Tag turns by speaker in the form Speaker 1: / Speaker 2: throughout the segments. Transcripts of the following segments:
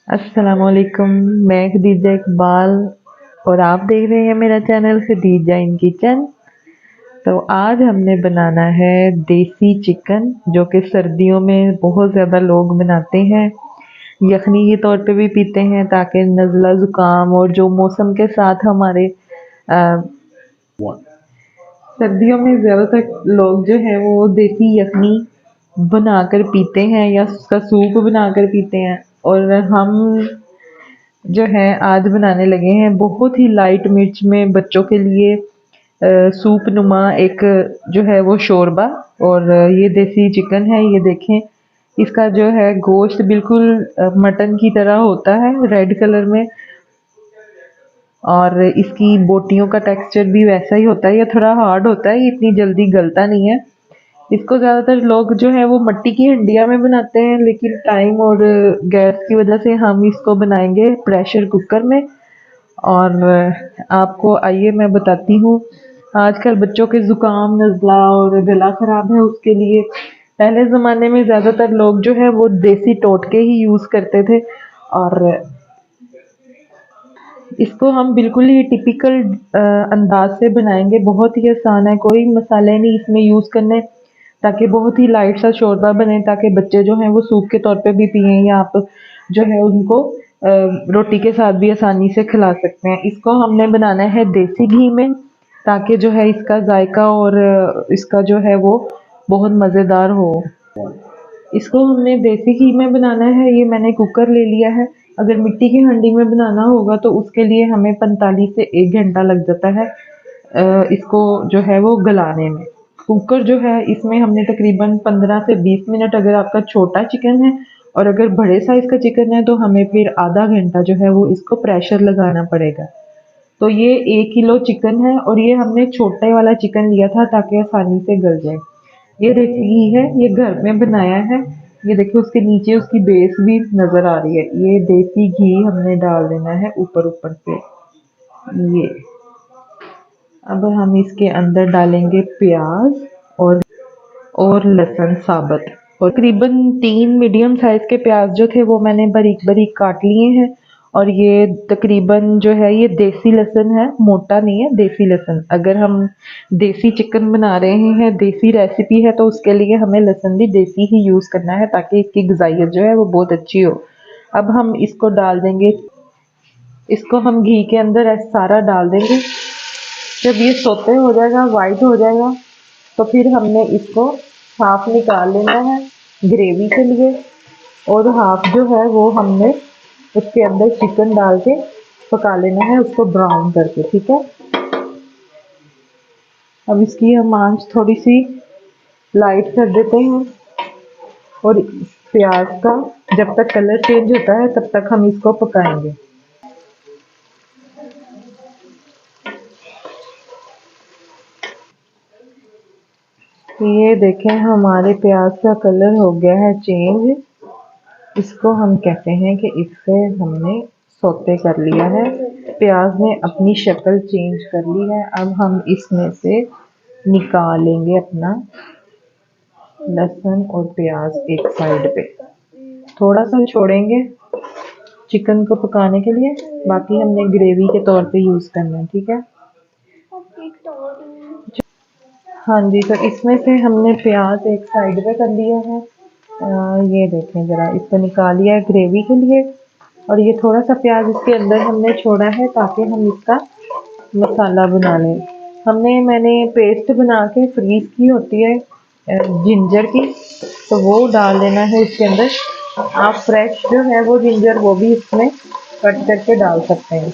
Speaker 1: अस्सलामुअलैकुम। मैं खदीजा इकबाल और आप देख रहे हैं मेरा चैनल खदीजा इन किचन। तो आज हमने बनाना है देसी चिकन, जो कि सर्दियों में बहुत ज़्यादा लोग बनाते हैं। यखनी के तौर पे भी पीते हैं ताकि नज़ला ज़ुकाम और जो मौसम के साथ हमारे अ, सर्दियों में ज़्यादातर लोग जो है वो देसी यखनी बनाकर पीते हैं या उसका सूप बनाकर पीते हैं। और हम जो है आज बनाने लगे हैं बहुत ही लाइट मिर्च में बच्चों के लिए सूप नुमा एक जो है वो शोरबा। और ये देसी चिकन है, ये देखें। इसका जो है गोश्त बिल्कुल मटन की तरह होता है, रेड कलर में। और इसकी बोटियों का टेक्सचर भी वैसा ही होता है, ये थोड़ा हार्ड होता है, ये इतनी जल्दी गलता नहीं है। इसको ज़्यादातर लोग जो है वो मिट्टी की हंडिया में बनाते हैं, लेकिन टाइम और गैस की वजह से हम इसको बनाएंगे प्रेशर कुकर में। और आपको आइए मैं बताती हूँ। आजकल बच्चों के ज़ुकाम, नज़ला और गला ख़राब है, उसके लिए पहले ज़माने में ज़्यादातर लोग जो है वो देसी टोटके ही यूज़ करते थे। और इसको हम बिल्कुल ही टिपिकल अंदाज से बनाएंगे, बहुत ही आसान है, कोई मसाले नहीं इसमें यूज़ करने, ताकि बहुत ही लाइट सा शोरबा बने, ताकि बच्चे जो हैं वो सूप के तौर पे भी पिएँ या आप जो है उनको रोटी के साथ भी आसानी से खिला सकते हैं। इसको हमने बनाना है देसी घी में, ताकि जो है इसका जायका और इसका जो है वो बहुत मज़ेदार हो। इसको हमने देसी घी में बनाना है, ये मैंने कुकर ले लिया है। अगर मिट्टी की हांडी में बनाना होगा तो उसके लिए हमें 45 से 1 घंटा लग जाता है इसको जो है वो गलाने में। कुकर जो है इसमें हमने तकरीबन 15 से 20 मिनट, अगर आपका छोटा चिकन है और अगर बड़े साइज़ का चिकन है तो हमें फिर आधा घंटा जो है वो इसको प्रेशर लगाना पड़ेगा। तो ये 1 किलो चिकन है और ये हमने छोटे वाला चिकन लिया था ताकि आसानी से गल जाए। ये देसी घी है, ये घर में बनाया है। ये देखिए उसके नीचे उसकी बेस भी नज़र आ रही है। ये देसी घी हमने डाल देना है ऊपर ऊपर से। ये अब हम इसके अंदर डालेंगे प्याज और लहसुन साबुत। और तकरीबन 3 मीडियम साइज़ के प्याज जो थे वो मैंने बारीक बारीक काट लिए हैं। और ये तकरीबन जो है ये देसी लहसुन है, मोटा नहीं है, देसी लहसुन। अगर हम देसी चिकन बना रहे हैं, देसी रेसिपी है, तो उसके लिए हमें लहसुन भी देसी ही यूज़ करना है ताकि इसकी ग़िज़ाइयत जो है वो बहुत अच्छी हो। अब हम इसको डाल देंगे, इसको हम घी के अंदर ऐसे सारा डाल देंगे। जब ये सोते हो जाएगा, वाइट हो जाएगा, तो फिर हमने इसको हाफ निकाल लेना है ग्रेवी के लिए, और हाफ जो है वो हमने उसके अंदर चिकन डाल के पका लेना है, उसको ब्राउन करके। ठीक है, अब इसकी हम आंच थोड़ी सी लाइट कर देते हैं और प्याज का जब तक कलर चेंज होता है तब तक हम इसको पकाएंगे। ये देखें हमारे प्याज का कलर हो गया है चेंज। इसको हम कहते हैं कि इससे हमने सौते कर लिया है, प्याज ने अपनी शक्ल चेंज कर ली है। अब हम इसमें से निकालेंगे अपना लहसुन और प्याज एक साइड पे, थोड़ा सा छोड़ेंगे चिकन को पकाने के लिए, बाकी हमने ग्रेवी के तौर पे यूज़ करना है। ठीक है, हाँ जी। तो इसमें से हमने प्याज एक साइड पे कर लिया है। ये देखें ज़रा, इसको निकाल लिया है ग्रेवी के लिए। और ये थोड़ा सा प्याज इसके अंदर हमने छोड़ा है ताकि हम इसका मसाला बना लें। मैंने पेस्ट बना के फ्रीज की होती है जिंजर की, तो वो डाल देना है इसके अंदर। आप फ्रेश जो है वो जिंजर वो भी इसमें कट करके डाल सकते हैं।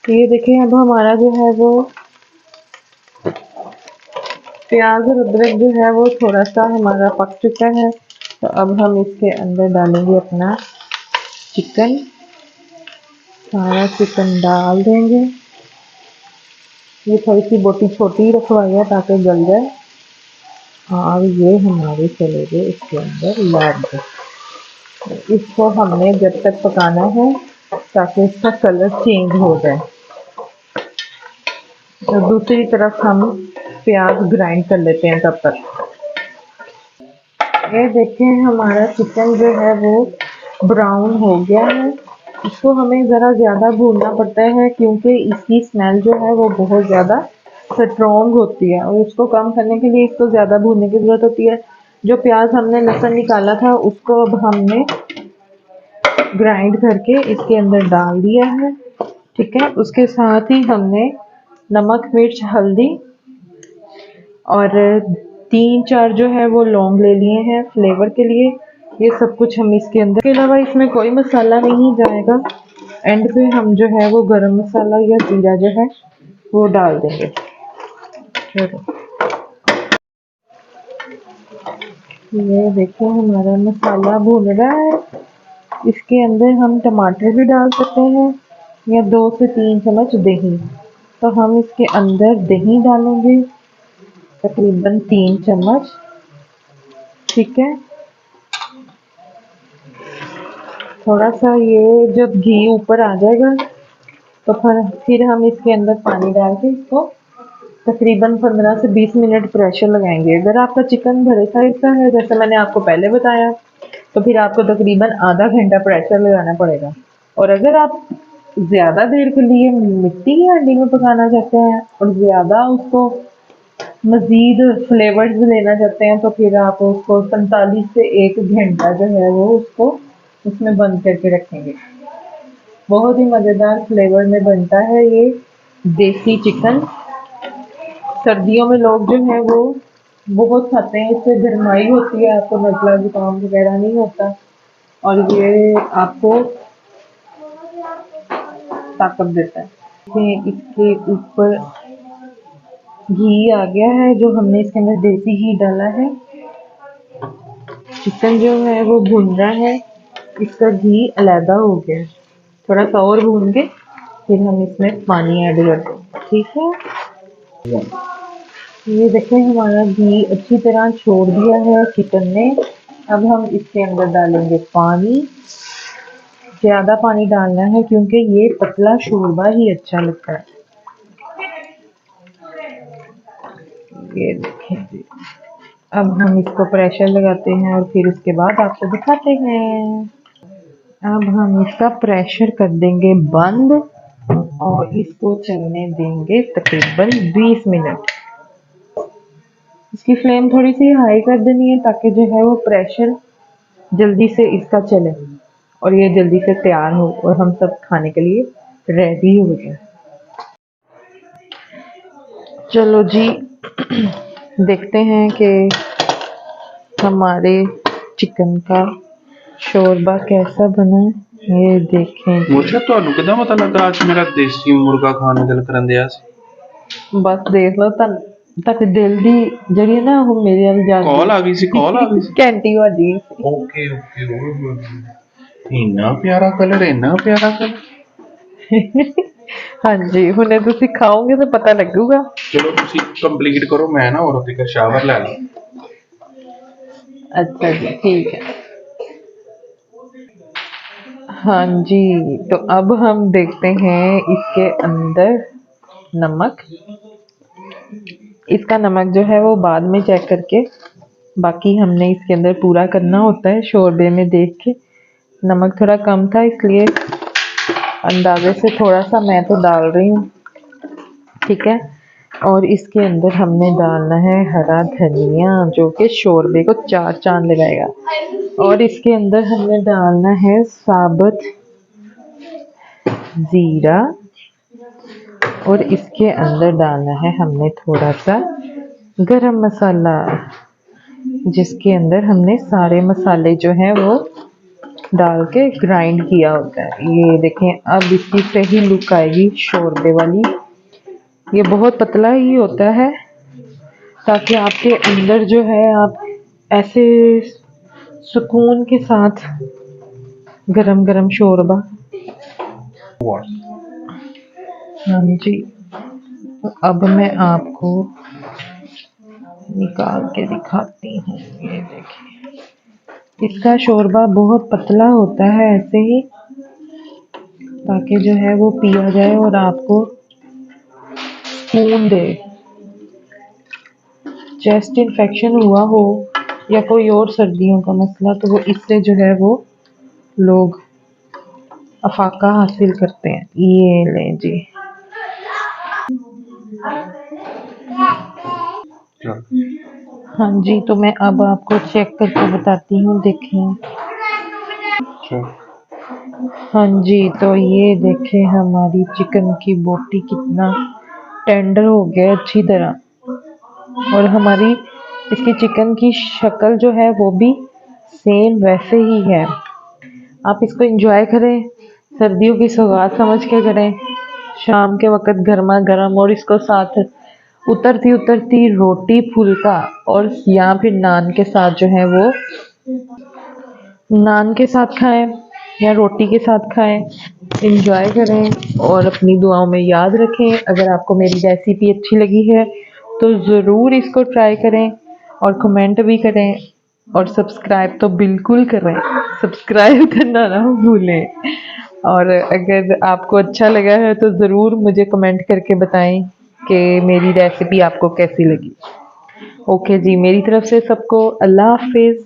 Speaker 1: तो ये देखें अब हमारा जो है वो प्याज और अदरक जो है वो थोड़ा सा हमारा पक चुका है। तो अब हम इसके अंदर डालेंगे अपना चिकन, सारा चिकन डाल देंगे। ये थोड़ी सी बोटी छोटी रखवाई है ताकि गल जाए। और ये हमारे चले गए इसके अंदर लग। इसको हमने जब तक पकाना है ताकि इसका कलर चेंज हो जाए। और दूसरी तरफ हम प्याज ग्राइंड कर लेते हैं तब तक। ये देखें हमारा चिकन जो है वो ब्राउन हो गया है। इसको हमें ज़रा ज़्यादा भूनना पड़ता है क्योंकि इसकी स्मेल जो है वो बहुत ज़्यादा स्ट्रॉन्ग होती है और उसको कम करने के लिए इसको ज़्यादा भूनने की ज़रूरत होती है। जो प्याज हमने लहसुन निकाला था उसको अब हमने ग्राइंड करके इसके अंदर डाल दिया है। ठीक है, उसके साथ ही हमने नमक, मिर्च, हल्दी और 3-4 जो है वो लौंग ले लिए हैं फ्लेवर के लिए। ये सब कुछ हम इसके अंदर, के अलावा इसमें कोई मसाला नहीं जाएगा। एंड पे हम जो है वो गरम मसाला या जीरा जो है वो डाल देंगे। चलो ये देखिए हमारा मसाला भून रहा है। इसके अंदर हम टमाटर भी डाल सकते हैं या 2 से 3 चम्मच दही। तो हम इसके अंदर दही डालेंगे तकरीबन 3 चम्मच। ठीक है, थोड़ा सा ये जब घी ऊपर आ जाएगा तो फिर हम इसके अंदर पानी डाल के इसको तकरीबन 15 से 20 मिनट प्रेशर लगाएंगे। अगर आपका चिकन बड़े साइज का है जैसे मैंने आपको पहले बताया तो फिर आपको तकरीबन आधा घंटा प्रेशर लगाना पड़ेगा। और अगर आप ज़्यादा देर के लिए मिट्टी की हांडी में पकाना चाहते हैं और ज़्यादा उसको मज़ीद फ्लेवर्स लेना चाहते हैं तो फिर आप उसको 45 से 1 घंटा जो है वो उसको उसमें बंद करके रखेंगे। बहुत ही मज़ेदार फ्लेवर में बनता है ये देसी चिकन। सर्दियों में लोग जो है वो बहुत खाते हैं, इससे गर्माई होती है, आपको नज़ला जुकाम वगैरह नहीं होता और ये आपको ताकत देता है। इसके ऊपर घी आ गया है जो हमने इसके अंदर देसी घी डाला है। चिकन जो है वो भुन रहा है, इसका घी अलहदा हो गया है। थोड़ा सा और भून के फिर हम इसमें पानी ऐड कर देंगे। ठीक है, ये देखें हमारा घी अच्छी तरह छोड़ दिया है चिकन ने। अब हम इसके अंदर डालेंगे पानी। ज़्यादा पानी डालना है क्योंकि ये पतला शोरबा ही अच्छा लगता है। ये देखें जी, अब हम इसको प्रेशर लगाते हैं और फिर उसके बाद आपको दिखाते हैं। अब हम इसका प्रेशर कर देंगे बंद और इसको चलने देंगे तकरीबन 20 मिनट। इसकी फ्लेम थोड़ी सी हाई कर देनी है ताकि जो है वो प्रेशर जल्दी से इसका चले और ये जल्दी से तैयार हो और हम सब खाने के लिए रेडी हो जाए। चलो जी देखते हैं कि हमारे चिकन का शोरबा कैसा बना है। ये देखें
Speaker 2: मुझे ਤੁਹਾਨੂੰ ਕਿਦਾਂ ਪਤਾ ਲੱਗਾ ਅੱਜ ਮੇਰਾ ਦੇਸੀ ਮੁਰਗਾ ਖਾਣ ਨੂੰ ਦਿਲ ਕਰਨ ਦਿਆ ਸੀ।
Speaker 1: बस देख लो तक दिल दी जड़ी ना वो मेरे वाल जा
Speaker 2: ਕਾਲ ਆ ਗਈ ਸੀ
Speaker 1: घंटी बजी।
Speaker 2: ਓਕੇ ਓਕੇ ਇੰਨਾ ਪਿਆਰਾ ਕਲਰ
Speaker 1: हाँ जी, हुणे तुसी खाओगे तो पता लगूगा।
Speaker 2: ਚਲੋ ਤੁਸੀਂ ਕੰਪਲੀਟ ਕਰੋ ਮੈਂ ਨਾ और एक शावर ले ਲਾਂ।
Speaker 1: अच्छा जी ठीक है। हाँ जी, तो अब हम देखते हैं इसके अंदर नमक। इसका नमक जो है वो बाद में चेक करके, बाकी हमने इसके अंदर पूरा करना होता है शोरबे में देख के। नमक थोड़ा कम था इसलिए अंदाजे से थोड़ा सा मैं तो डाल रही हूँ। ठीक है, और इसके अंदर हमने डालना है हरा धनिया जो कि शोरबे को 4 चांद लगाएगा। और इसके अंदर हमने डालना है साबुत ज़ीरा और इसके अंदर डालना है हमने थोड़ा सा गरम मसाला जिसके अंदर हमने सारे मसाले जो हैं वो डाल के ग्राइंड किया होता है। ये देखें अब इसकी सही लुक आएगी शोरबे वाली। ये बहुत पतला ही होता है ताकि आपके अंदर जो है आप ऐसे सुकून के साथ गरम गरम शोरबा। हाँ जी, अब मैं आपको निकाल के दिखाती हूँ। ये देखिए इसका शोरबा बहुत पतला होता है ऐसे ही ताकि जो है वो पिया जाए और आपको सुकून दे। चेस्ट इन्फेक्शन हुआ हो या कोई और सर्दियों का मसला, तो वो इससे जो है वो लोग अफाका हासिल करते हैं। ये लें जी।
Speaker 2: चल।
Speaker 1: हाँ जी, तो मैं अब आपको चेक करके बताती हूँ, देखें।
Speaker 2: अच्छा।
Speaker 1: हाँ जी, तो ये देखें हमारी चिकन की बोटी कितना टेंडर हो गया अच्छी तरह। और हमारी इसकी चिकन की शक्ल जो है वो भी सेम वैसे ही है। आप इसको एंजॉय करें, सर्दियों की सौगात समझ के करें। शाम के वक़्त गर्मा गर्म और इसको साथ उतरती उतरती रोटी फुल्का और या फिर नान के साथ जो है वो नान के साथ खाएं या रोटी के साथ खाएं। एंजॉय करें और अपनी दुआओं में याद रखें। अगर आपको मेरी रेसिपी अच्छी लगी है तो ज़रूर इसको ट्राई करें और कमेंट भी करें और सब्सक्राइब तो बिल्कुल करें, सब्सक्राइब करना ना भूलें। और अगर आपको अच्छा लगा है तो ज़रूर मुझे कमेंट करके बताएं कि मेरी रेसिपी आपको कैसी लगी। ओके जी, मेरी तरफ से सबको अल्लाह हाफिज़।